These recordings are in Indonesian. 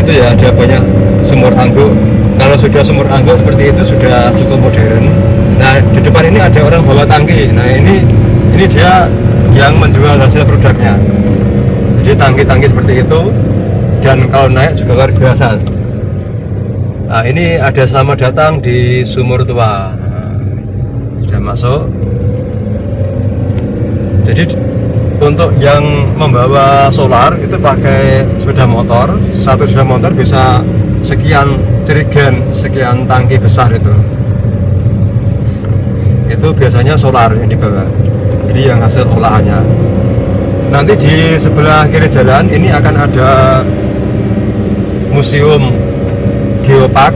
itu ya ada banyak sumur angguk. Kalau sudah sumur angguk seperti itu sudah cukup modern. Nah di depan ini ada orang bawa tangki. Nah ini dia yang menjual hasil produknya. Jadi tangki-tangki seperti itu, dan kalau naik juga luar biasa. Nah ini ada selamat datang di Sumur Tua. Sudah masuk. Jadi untuk yang membawa solar itu pakai sepeda motor. Satu sepeda motor bisa sekian jerigen, sekian tangki besar itu. Itu biasanya solar yang dibawa. Jadi yang hasil olahannya. Nanti di sebelah kiri jalan ini akan ada museum geopark.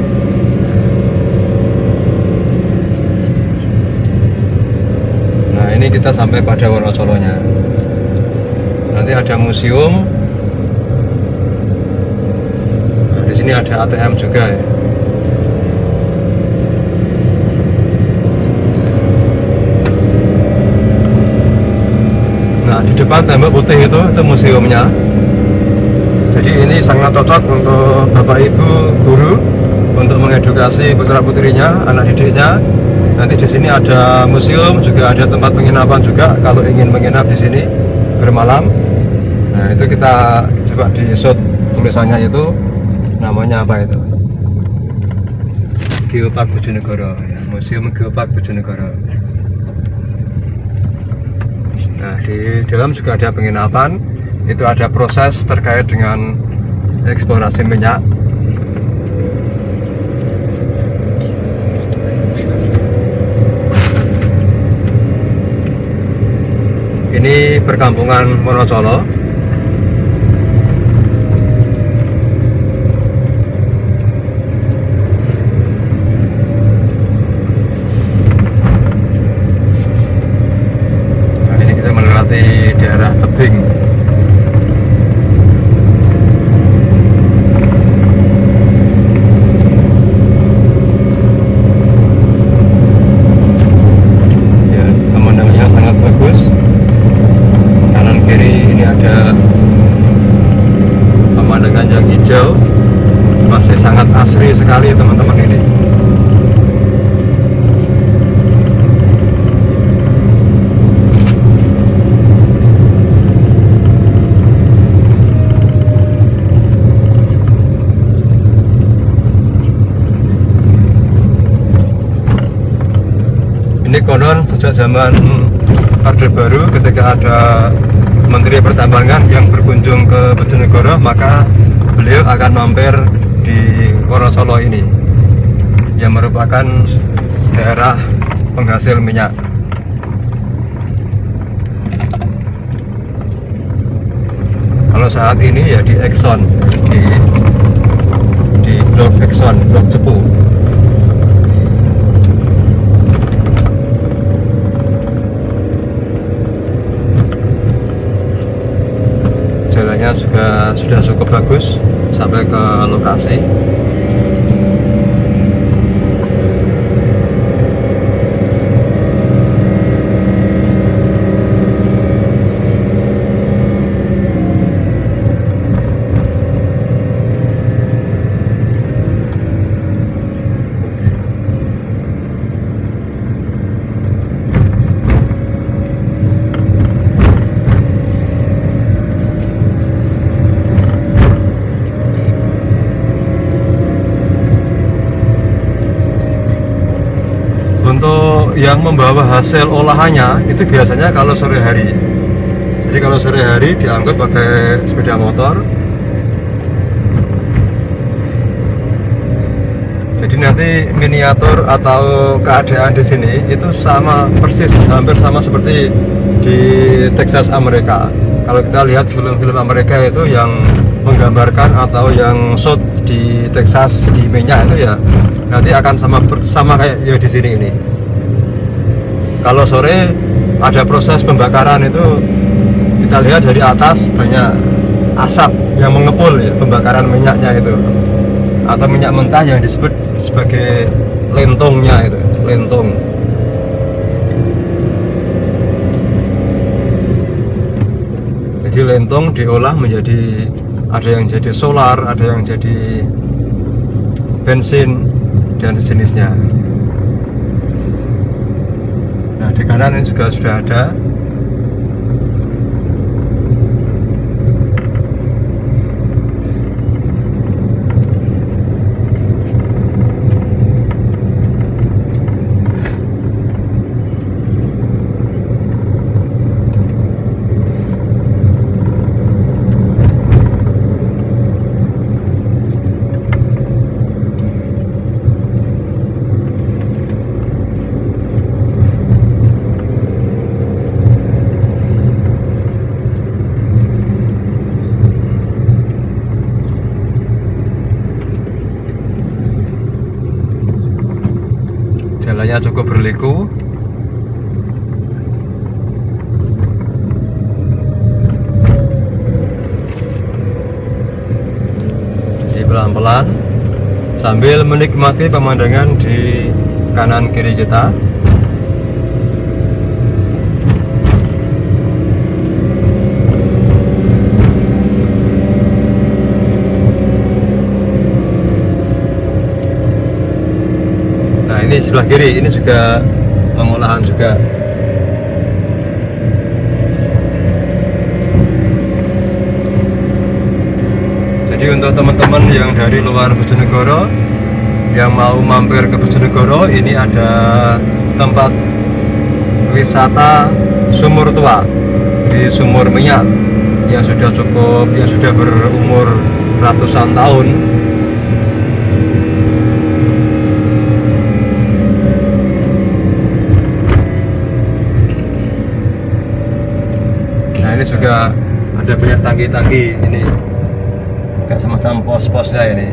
Nah ini kita sampai pada Wonocolonya. Nanti ada museum. Nah, di sini ada ATM juga ya. Nah di depan tembok putih itu museumnya. Jadi ini sangat cocok untuk bapak ibu guru untuk mengedukasi putra putrinya, anak didiknya. Nanti di sini ada museum, juga ada tempat penginapan juga kalau ingin menginap di sini bermalam. Nah itu kita coba di shoot tulisannya itu namanya apa itu? Geopark Bojonegoro, ya, Museum Geopark Bojonegoro. Nah di dalam juga ada penginapan. Itu ada proses terkait dengan eksplorasi minyak. Ini perkampungan Wonocolo. Nah, ini kita melewati daerah tebing. Masih sangat asri sekali teman-teman ini. Ini konon sejak zaman Orde Baru ketika ada Menteri Pertambangan yang berkunjung ke Bojonegoro, maka beliau akan mampir di Wonocolo ini yang merupakan daerah penghasil minyak. Kalau saat ini ya di Exxon, di blok Exxon, blok Cepu. Jalannya sudah cukup bagus sampai ke lokasi. Untuk yang membawa hasil olahannya itu biasanya kalau sore hari. Jadi kalau sore hari diangkut pakai sepeda motor. Jadi nanti miniatur atau keadaan di sini itu sama persis, hampir sama seperti di Texas Amerika. Kalau kita lihat film-film Amerika itu yang menggambarkan atau yang shoot di Texas di minyak itu ya nanti akan sama kayak ya di sini ini. Kalau sore ada proses pembakaran itu kita lihat dari atas banyak asap yang mengepul ya, pembakaran minyaknya itu, atau minyak mentah yang disebut sebagai lentongnya itu, lentong. Jadi lentong diolah menjadi ada yang jadi solar, ada yang jadi bensin dan sejenisnya. Nah, di kanan ini juga sudah ada. Jalannya cukup berliku. Jadi pelan-pelan sambil menikmati pemandangan di kanan kiri kita. Ini sebelah kiri, ini juga pengolahan juga. Jadi untuk teman-teman yang dari luar Bojonegoro yang mau mampir ke Bojonegoro, ini ada tempat wisata sumur tua di Sumur Minyak yang sudah berumur ratusan tahun. Ini juga ada banyak tangki-tangki, ini kayak semacam pos-posnya ini.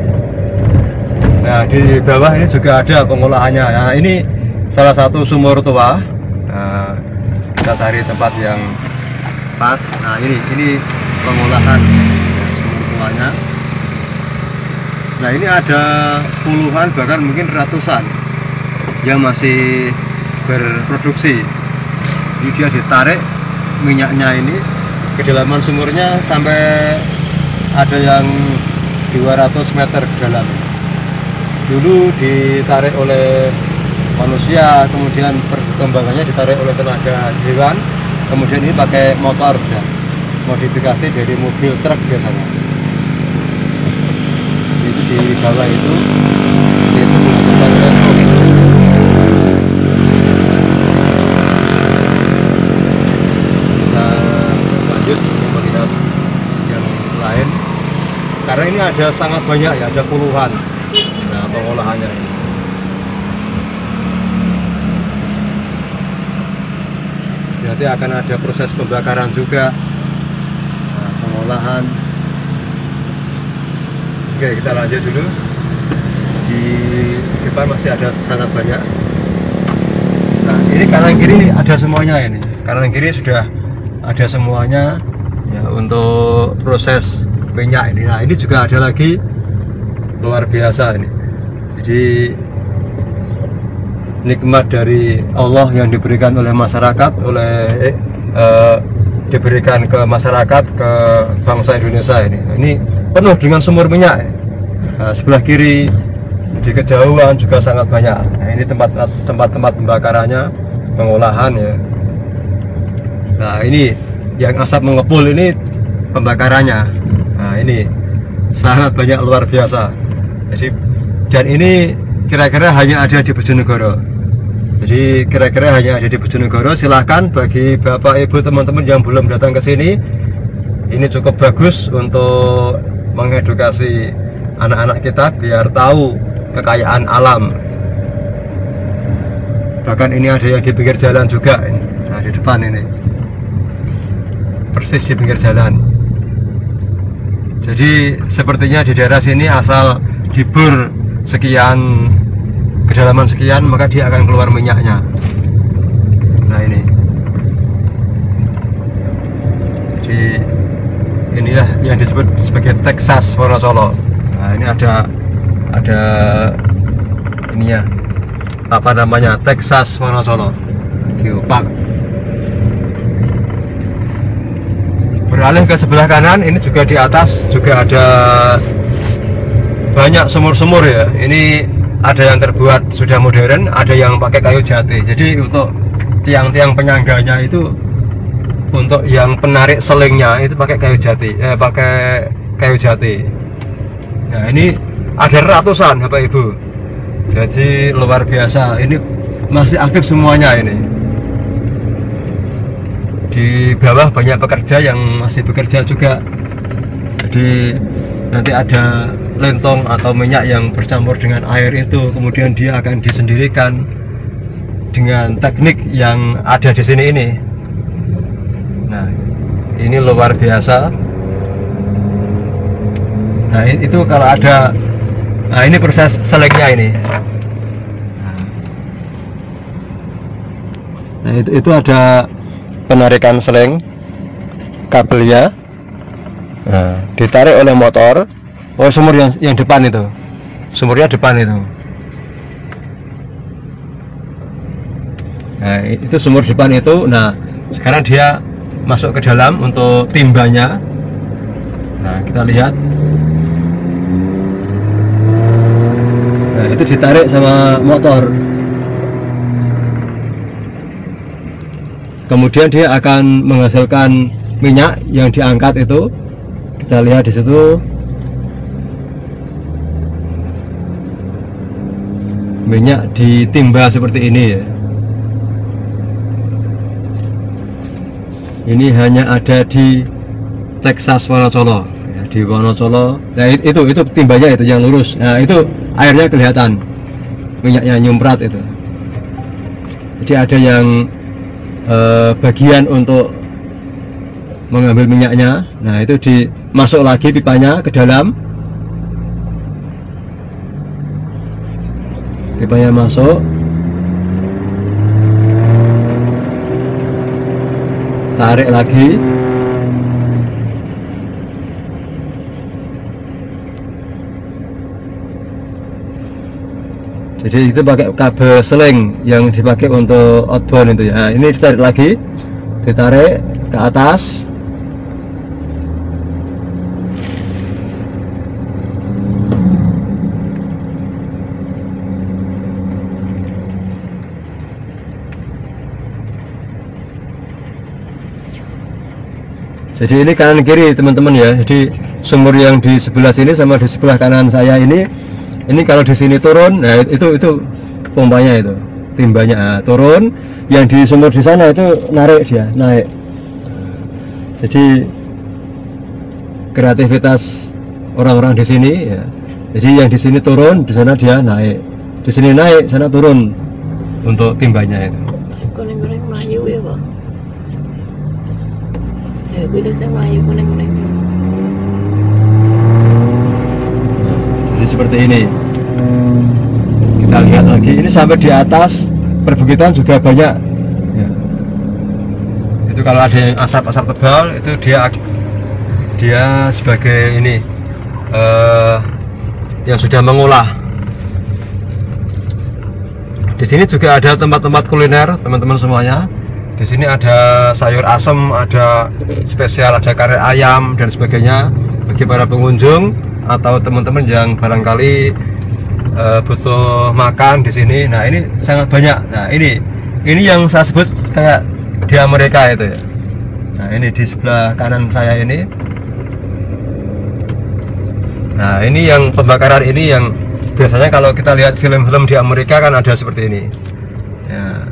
Nah, di bawah ini juga ada pengolahannya. Nah, ini salah satu sumur tua. Nah, kita cari tempat yang pas. Nah, ini pengolahan sumur tuanya. Nah, ini ada puluhan bahkan mungkin ratusan yang masih berproduksi. Jadi dia ditarik minyaknya ini, kedalaman sumurnya sampai ada yang 200 meter ke dalam. Dulu ditarik oleh manusia, kemudian perkembangannya ditarik oleh tenaga hewan, kemudian ini pakai motor dan modifikasi dari mobil truk biasanya. Itu di bawah itu menggunakan elektro. Melihat yang lain, karena ini ada sangat banyak ya, ada puluhan. Nah, pengolahannya ini. Berarti akan ada proses pembakaran juga. Nah, pengolahan. Oke, kita lanjut dulu. Di depan masih ada sangat banyak. Nah, ini kanan kiri ada semuanya ini. Kanan kiri sudah ada semuanya ya untuk proses minyak ini. Nah, ini juga ada lagi, luar biasa ini. Jadi nikmat dari Allah yang diberikan oleh masyarakat, diberikan ke masyarakat, ke bangsa Indonesia ini. Ini penuh dengan sumur minyak. Nah, sebelah kiri di kejauhan juga sangat banyak. Nah, ini tempat-tempat pembakarannya, pengolahan ya. Nah, ini yang asap mengepul ini pembakarannya. Nah, ini sangat banyak, luar biasa. Jadi, dan ini kira-kira hanya ada di Bojonegoro. Jadi kira-kira hanya ada di Bojonegoro. Silahkan bagi bapak ibu teman-teman yang belum datang ke sini, ini cukup bagus untuk mengedukasi anak-anak kita biar tahu kekayaan alam. Bahkan ini ada yang di pinggir jalan juga. Nah, di depan ini persis di pinggir jalan. Jadi sepertinya di daerah sini asal dibur sekian, kedalaman sekian, maka dia akan keluar minyaknya. Nah, ini jadi inilah yang disebut sebagai Texas Wonosolo. Nah, ini ada ininya, apa namanya, Texas Wonosolo Geopark. Beralih ke sebelah kanan, ini juga di atas juga ada banyak sumur-sumur ya. Ini ada yang terbuat sudah modern, ada yang pakai kayu jati. Jadi untuk tiang-tiang penyangganya itu, untuk yang penarik selingnya itu pakai kayu jati, pakai kayu jati. Nah ini ada ratusan Bapak Ibu. Jadi luar biasa. Ini masih aktif semuanya ini. Di bawah banyak pekerja yang masih bekerja juga. Jadi nanti ada lentong atau minyak yang bercampur dengan air itu, kemudian dia akan disendirikan dengan teknik yang ada di sini ini. Nah, ini luar biasa. Nah, itu kalau ada, nah ini proses selingnya ini. Nah, itu ada penarikan seling kabelnya. Nah, ditarik oleh motor. Oh, sumur yang depan itu, sumurnya depan itu. Nah, itu sumur depan itu. Nah, sekarang dia masuk ke dalam untuk timbanya. Nah, kita lihat. Nah, itu ditarik sama motor. Kemudian dia akan menghasilkan minyak yang diangkat itu. Kita lihat di situ. Minyak ditimba seperti ini ya. Ini hanya ada di Texas Wonocolo ya, di Wonocolo. Nah itu timbanya itu yang lurus. Nah itu airnya kelihatan, minyaknya nyumprat itu. Jadi ada yang bagian untuk mengambil minyaknya. Nah itu dimasuk lagi pipanya ke dalam. Pipanya masuk, tarik lagi. Jadi itu pakai kabel seling yang dipakai untuk outbound itu ya. Nah, ini ditarik lagi, ditarik ke atas. Jadi ini kanan kiri teman-teman ya. Jadi sumur yang di sebelah sini sama di sebelah kanan saya ini kalau di sini turun, nah itu pompanya itu, timbanya. Nah, turun, yang di sumur di sana itu narik, dia naik. Jadi kreativitas orang-orang di sini ya. Jadi yang di sini turun, di sana dia naik. Di sini naik, sana turun untuk timbanya itu. Kuning-kuning Melayu ya, Pak. Ya, gue saya Melayu kuning-kuning. Jadi seperti ini. Kita lihat lagi, ini sampai di atas perbukitan juga banyak ya. Itu kalau ada yang asap-asap tebal itu dia sebagai ini yang sudah mengolah. Di sini juga ada tempat-tempat kuliner teman-teman semuanya. Di sini ada sayur asem, ada spesial, ada kare ayam dan sebagainya bagi para pengunjung atau teman-teman yang barangkali butuh makan di sini. Nah ini sangat banyak. Nah ini yang saya sebut kayak di Amerika itu ya. Nah ini di sebelah kanan saya ini. Nah ini yang pembakaran ini yang biasanya kalau kita lihat film-film di Amerika kan ada seperti ini ya.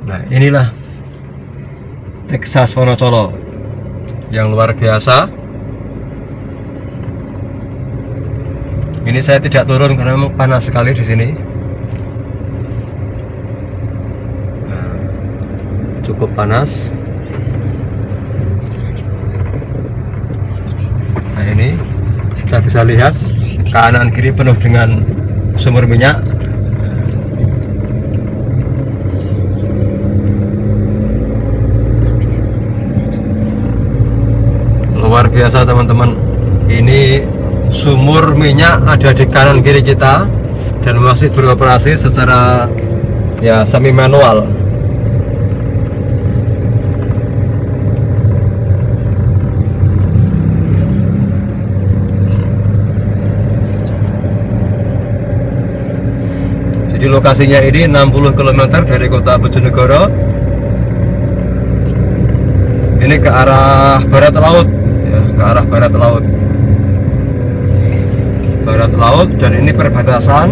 Nah inilah Texas Wonocolo yang luar biasa. Ini saya tidak turun karena memang panas sekali di sini. Nah, cukup panas. Nah ini kita bisa lihat kanan kiri penuh dengan sumur minyak. Luar biasa teman-teman. Ini sumur minyak ada di kanan kiri kita dan masih beroperasi secara ya semi manual. Jadi lokasinya ini 60 km dari kota Bojonegoro. Ini ke arah barat laut, ya, ke arah barat laut. Barat laut, dan ini perbatasan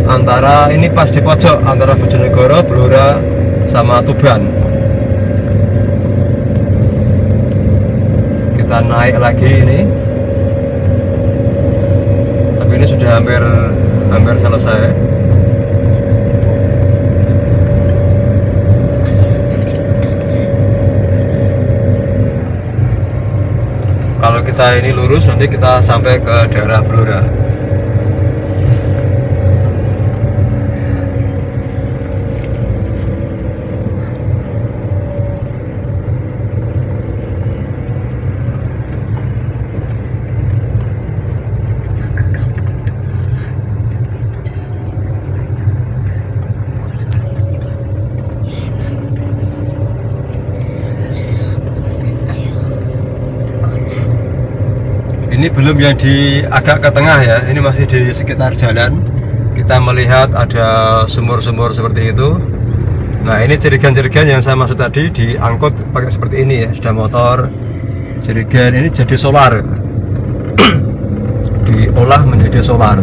antara, ini pas di pojok antara Bojonegoro, Blora, sama Tuban. Kita naik lagi ini, tapi ini sudah hampir selesai. Kalau kita ini lurus, nanti kita sampai ke daerah Blora. Ini belum yang di agak ke tengah ya, ini masih di sekitar jalan. Kita melihat ada sumur-sumur seperti itu. Nah, ini jerigen-jerigen yang saya maksud tadi diangkut pakai seperti ini ya, sudah motor. Jerigen ini jadi solar, diolah menjadi solar.